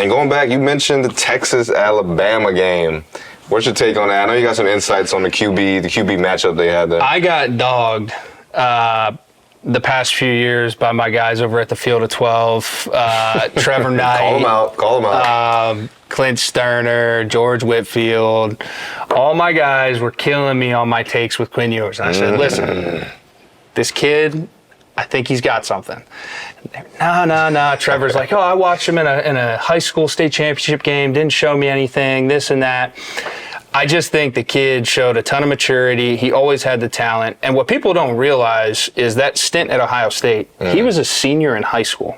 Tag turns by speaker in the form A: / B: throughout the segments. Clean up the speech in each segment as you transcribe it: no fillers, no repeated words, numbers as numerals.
A: And going back, you mentioned the Texas-Alabama game. What's your take on that? I know you got some insights on the QB matchup they had there.
B: I got dogged the past few years by my guys over at the Field of 12. Trevor Knight.
A: Call them out.
B: Clint Sterner, George Whitfield. All my guys were killing me on my takes with Quinn Ewers. And I said, listen, this kid, I think he's got something. No. Trevor's like, I watched him in a high school state championship game, didn't show me anything, this and that. I just think the kid showed a ton of maturity. He always had the talent. And what people don't realize is that stint at Ohio State, he was a senior in high school.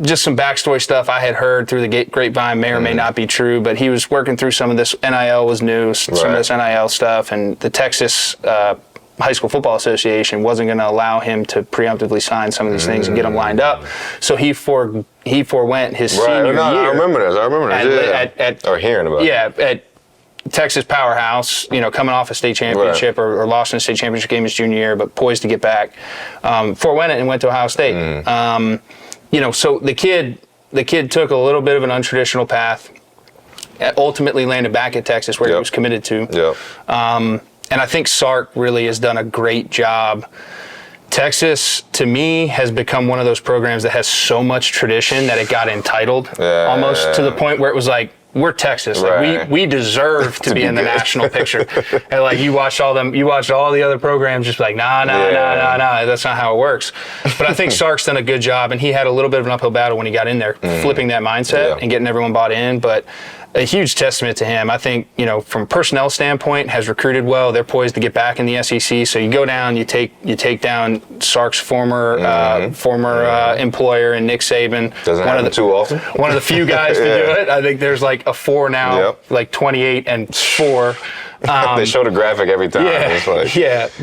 B: Just some backstory stuff I had heard through the grapevine may or may not be true, but he was working through some of this. NIL was new, some of this NIL stuff, and the Texas High School Football Association wasn't going to allow him to preemptively sign some of these things and get them lined up. So he forewent his senior year.
A: I remember this. Or hearing about it.
B: Yeah, at Texas Powerhouse, coming off a state championship or lost in a state championship game his junior year, but poised to get back. Forewent it and went to Ohio State. So the kid took a little bit of an untraditional path, ultimately landed back at Texas where he was committed to. And I think Sark really has done a great job. Texas, to me, has become one of those programs that has so much tradition that it got entitled almost to the point where it was like, we're Texas. Like we deserve to be in the national picture. And like you watched all the other programs just like, nah, that's not how it works. But I think Sark's done a good job, and he had a little bit of an uphill battle when he got in there, flipping that mindset and getting everyone bought in. But a huge testament to him. I think, from a personnel standpoint, has recruited well. They're poised to get back in the SEC. So you go down, you take down Sark's former employer and Nick Saban.
A: Doesn't happen too often.
B: One of the few guys to do it. I think there's like a 4 now, like 28 and 4.
A: They show the graphic every time.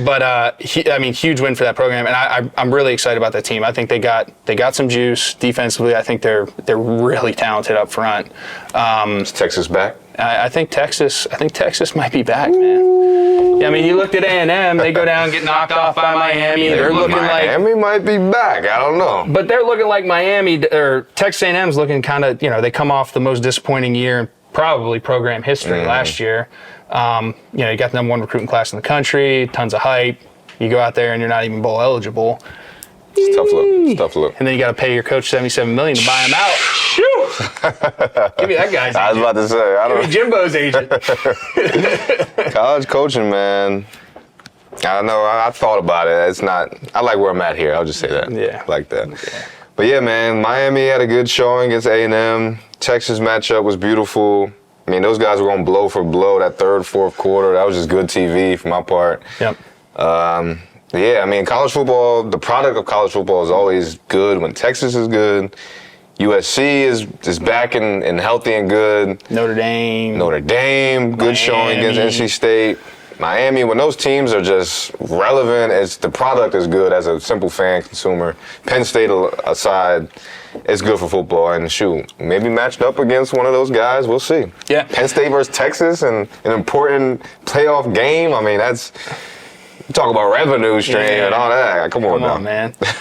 B: But huge win for that program, and I'm really excited about that team. I think they got some juice defensively. I think they're really talented up front.
A: Is Texas back?
B: I think Texas might be back, man. Yeah, you looked at A&M. They go down and get knocked off by Miami. They're looking like
A: Miami might be back. I don't know,
B: but they're looking like Miami or Texas A&M's looking kind of. They come off the most disappointing year in probably program history last year. You got the #1 recruiting class in the country, tons of hype. You go out there and you're not even bowl eligible.
A: It's tough look.
B: And then you got to pay your coach $77 million to buy him out. Give me that guy's agent.
A: I was about to say.
B: Give me Jimbo's agent.
A: College coaching, man. I don't know. I thought about it. It's not. I like where I'm at here. I'll just say that.
B: Yeah.
A: Like that. Yeah. But yeah, man. Miami had a good showing against A&M. Texas matchup was beautiful. Those guys were going blow for blow that third, fourth quarter. That was just good TV for my part.
B: Yep.
A: College football, the product of college football is always good when Texas is good. USC is back and healthy and good.
B: Notre Dame,
A: good
B: Miami.
A: Showing against NC State. Miami, when those teams are just relevant, the product is good as a simple fan consumer. Penn State aside, it's good for football. And shoot, maybe matched up against one of those guys. We'll see.
B: Yeah.
A: Penn State versus Texas and an important playoff game. That's talk about revenue stream and all that. Come on,
B: man.